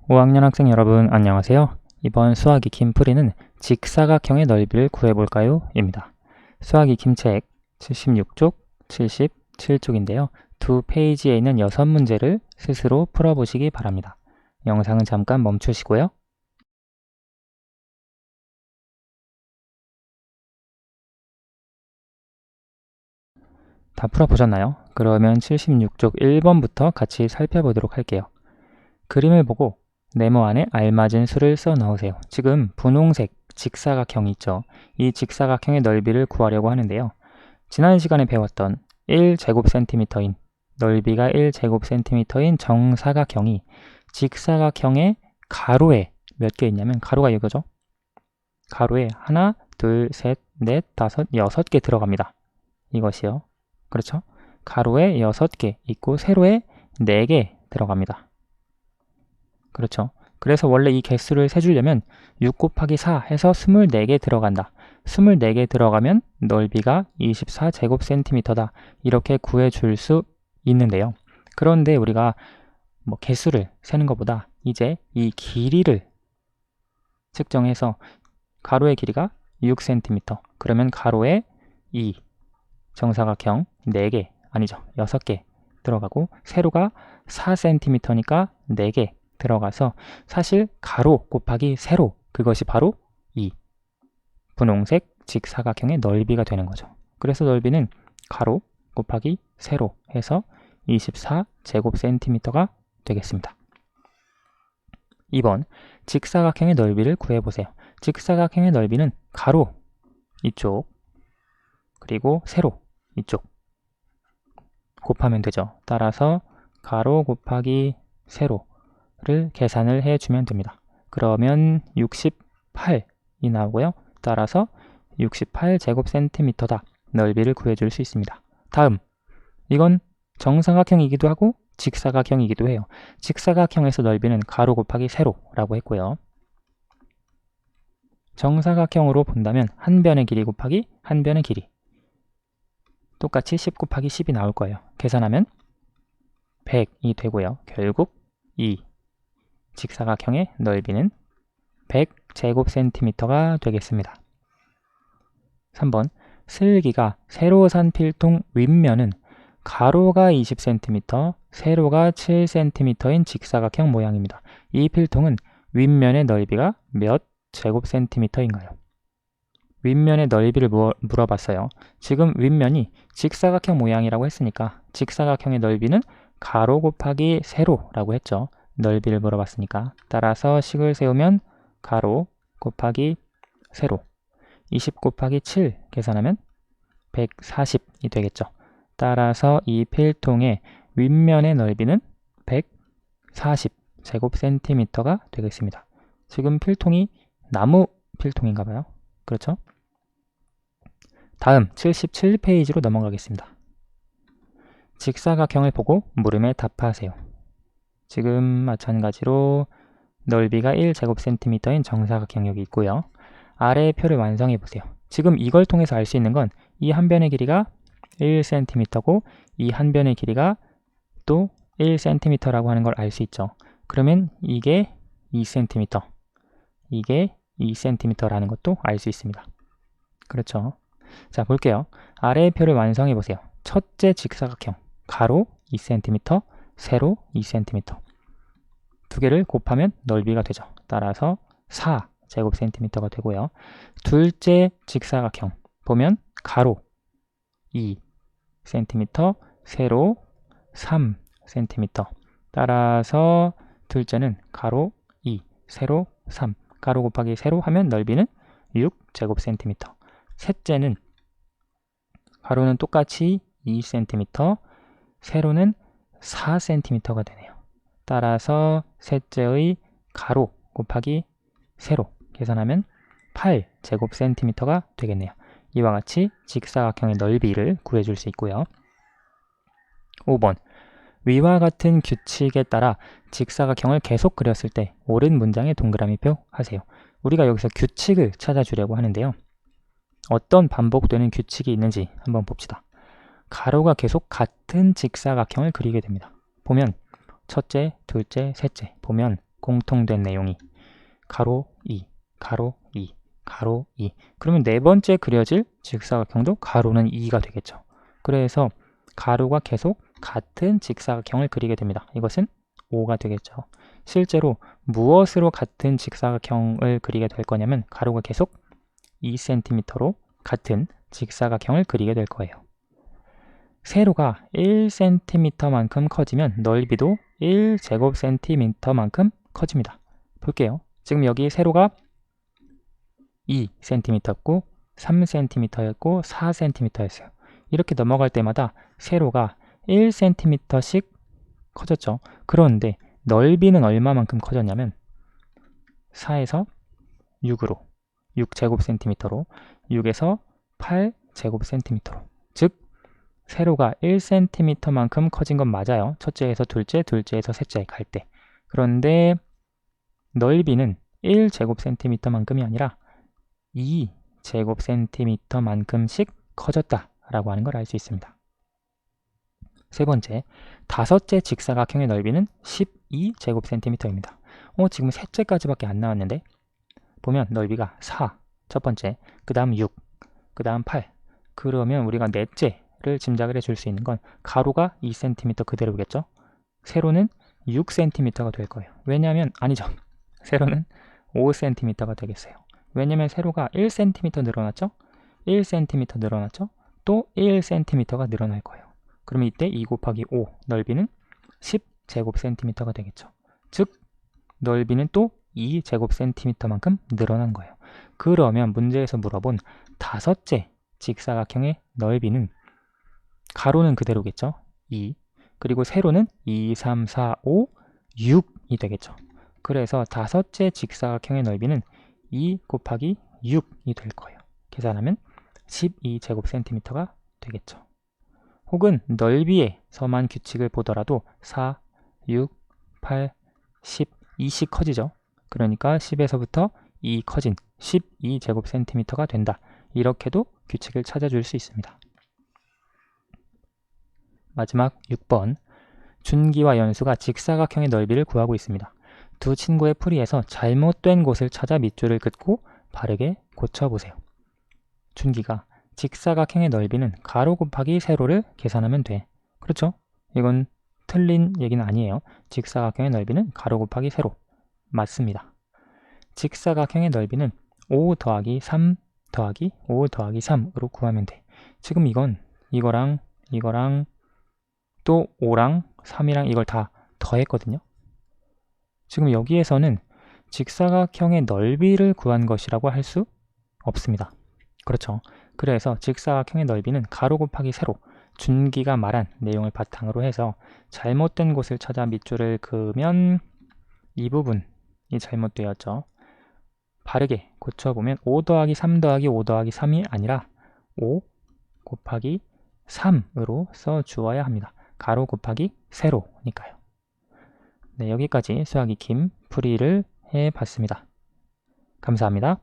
5학년 학생 여러분 안녕하세요. 이번 수학 익힘 풀이는 직사각형의 넓이를 구해볼까요? 입니다. 수학 익힘 책 76쪽, 77쪽인데요. 두 페이지에 있는 6문제를 스스로 풀어보시기 바랍니다. 영상은 잠깐 멈추시고요. 다 풀어보셨나요? 그러면 76쪽 1번부터 같이 살펴보도록 할게요. 그림을 보고 네모 안에 알맞은 수를 써 넣으세요. 지금 분홍색 직사각형이 있죠. 이 직사각형의 넓이를 구하려고 하는데요. 지난 시간에 배웠던 1제곱센티미터인 넓이가 1제곱센티미터인 정사각형이 직사각형의 가로에 몇 개 있냐면 가로가 이거죠. 가로에 하나, 둘, 셋, 넷, 다섯, 6개 들어갑니다. 이것이요. 그렇죠? 가로에 6개 있고 세로에 4개 들어갑니다. 그렇죠. 그래서 원래 이 개수를 세주려면 6 곱하기 4 해서 24개 들어간다. 24개 들어가면 넓이가 24제곱센티미터다. 이렇게 구해줄 수 있는데요. 그런데 우리가 개수를 세는 것보다 이제 이 길이를 측정해서 가로의 길이가 6cm. 그러면 가로에 이 정사각형 4개, 아니죠. 6개 들어가고 세로가 4cm니까 4개 들어가서 사실 가로 곱하기 세로, 그것이 바로 이 분홍색 직사각형의 넓이가 되는 거죠. 그래서 넓이는 가로 곱하기 세로 해서 24제곱센티미터가 되겠습니다. 2번 직사각형의 넓이를 구해보세요. 직사각형의 넓이는 가로 이쪽 그리고 세로 이쪽 곱하면 되죠. 따라서 가로 곱하기 세로를 계산을 해주면 됩니다. 그러면 68이 나오고요. 따라서 68제곱센티미터다. 넓이를 구해줄 수 있습니다. 다음, 이건 정사각형이기도 하고 직사각형이기도 해요. 직사각형에서 넓이는 가로 곱하기 세로라고 했고요. 정사각형으로 본다면 한 변의 길이 곱하기 한 변의 길이 똑같이 10 곱하기 10이 나올 거예요. 계산하면 100이 되고요. 결국 이 직사각형의 넓이는 100제곱센티미터가 되겠습니다. 3번 슬기가 세로 산 필통 윗면은 가로가 20cm, 세로가 7cm인 직사각형 모양입니다. 이 필통은 윗면의 넓이가 몇 제곱센티미터인가요? 윗면의 넓이를 물어봤어요. 지금 윗면이 직사각형 모양이라고 했으니까 직사각형의 넓이는 가로 곱하기 세로라고 했죠. 넓이를 물어봤으니까. 따라서 식을 세우면 가로 곱하기 세로 20 곱하기 7 계산하면 140이 되겠죠. 따라서 이 필통의 윗면의 넓이는 140제곱센티미터가 되겠습니다. 지금 필통이 나무 필통인가 봐요. 그렇죠? 다음 77페이지로 넘어가겠습니다. 직사각형을 보고 물음에 답하세요. 지금 마찬가지로 넓이가 1제곱센티미터인 정사각형 여기 있고요. 아래의 표를 완성해 보세요. 지금 이걸 통해서 알 수 있는 건 이 한 변의 길이가 1cm고 이 한 변의 길이가 또 1cm라고 하는 걸 알 수 있죠. 그러면 이게 2cm, 이게 2cm라는 것도 알 수 있습니다. 그렇죠? 자, 볼게요. 아래의 표를 완성해 보세요. 첫째 직사각형, 가로 2cm, 세로 2cm. 두 개를 곱하면 넓이가 되죠. 따라서 4제곱센티미터가 되고요. 둘째 직사각형, 보면 가로 2cm, 세로 3cm. 따라서 둘째는 가로 2, 세로 3. 가로 곱하기 세로 하면 넓이는 6제곱센티미터. 셋째는 가로는 똑같이 2cm, 세로는 4cm가 되네요. 따라서 셋째의 가로 곱하기 세로 계산하면 8제곱센티미터가 되겠네요. 이와 같이 직사각형의 넓이를 구해줄 수 있고요. 5번 위와 같은 규칙에 따라 직사각형을 계속 그렸을 때 옳은 문장에 동그라미표 하세요. 우리가 여기서 규칙을 찾아주려고 하는데요. 어떤 반복되는 규칙이 있는지 한번 봅시다. 가로가 계속 같은 직사각형을 그리게 됩니다. 보면 첫째, 둘째, 셋째 보면 공통된 내용이 가로 2, 가로 2, 가로 2. 그러면 네 번째 그려질 직사각형도 가로는 2가 되겠죠. 그래서 가로가 계속 같은 직사각형을 그리게 됩니다. 이것은 5가 되겠죠. 실제로 무엇으로 같은 직사각형을 그리게 될 거냐면 가로가 계속 2cm로 같은 직사각형을 그리게 될 거예요. 세로가 1cm만큼 커지면 넓이도 1제곱cm만큼 커집니다. 볼게요. 지금 여기 세로가 2cm였고 3cm였고 4cm였어요. 이렇게 넘어갈 때마다 세로가 1cm씩 커졌죠. 그런데 넓이는 얼마만큼 커졌냐면 4에서 6으로 6제곱cm로 6에서 8제곱cm로 즉 세로가 1cm만큼 커진 건 맞아요. 첫째에서 둘째, 둘째에서 셋째 갈 때. 그런데 넓이는 1제곱cm만큼이 아니라 2제곱cm만큼씩 커졌다라고 하는 걸 알 수 있습니다. 세 번째, 다섯째 직사각형의 넓이는 12제곱cm입니다. 지금 셋째까지밖에 안 나왔는데 보면 넓이가 4, 첫 번째, 그 다음 6, 그 다음 8. 그러면 우리가 넷째를 짐작을 해줄 수 있는 건 가로가 2cm 그대로겠죠? 세로는 6cm가 될 거예요. 왜냐하면 아니죠. 세로는 5cm가 되겠어요. 왜냐면 세로가 1cm 늘어났죠? 1cm 늘어났죠? 또 1cm가 늘어날 거예요. 그러면 이때 2 곱하기 5 넓이는 10제곱cm가 되겠죠. 즉 넓이는 또 2제곱cm만큼 늘어난 거예요. 그러면 문제에서 물어본 다섯째 직사각형의 넓이는 가로는 그대로겠죠. 2 그리고 세로는 2, 3, 4, 5, 6이 되겠죠. 그래서 다섯째 직사각형의 넓이는 2 곱하기 6이 될 거예요. 계산하면 12제곱cm가 되겠죠. 혹은 넓이에서만 규칙을 보더라도 4, 6, 8, 10, 2씩 커지죠. 그러니까 10에서부터 2 커진 12제곱cm가 된다. 이렇게도 규칙을 찾아줄 수 있습니다. 마지막 6번. 준기와 연수가 직사각형의 넓이를 구하고 있습니다. 두 친구의 풀이에서 잘못된 곳을 찾아 밑줄을 긋고 바르게 고쳐보세요. 준기가 직사각형의 넓이는 가로 곱하기 세로를 계산하면 돼. 그렇죠? 이건 틀린 얘기는 아니에요. 직사각형의 넓이는 가로 곱하기 세로. 맞습니다. 직사각형의 넓이는 5 더하기 3 더하기 5 더하기 3으로 구하면 돼. 지금 이거랑 또 5랑 3이랑 이걸 다 더했거든요. 지금 여기에서는 직사각형의 넓이를 구한 것이라고 할 수 없습니다. 그렇죠. 그래서 직사각형의 넓이는 가로 곱하기 세로, 준기가 말한 내용을 바탕으로 해서 잘못된 곳을 찾아 밑줄을 그으면 이 부분이 잘못되었죠. 바르게 고쳐보면 5 더하기 3 더하기 5 더하기 3이 아니라 5 곱하기 3으로 써주어야 합니다. 가로 곱하기 세로니까요. 네, 여기까지 수학 익힘 풀이를 해봤습니다. 감사합니다.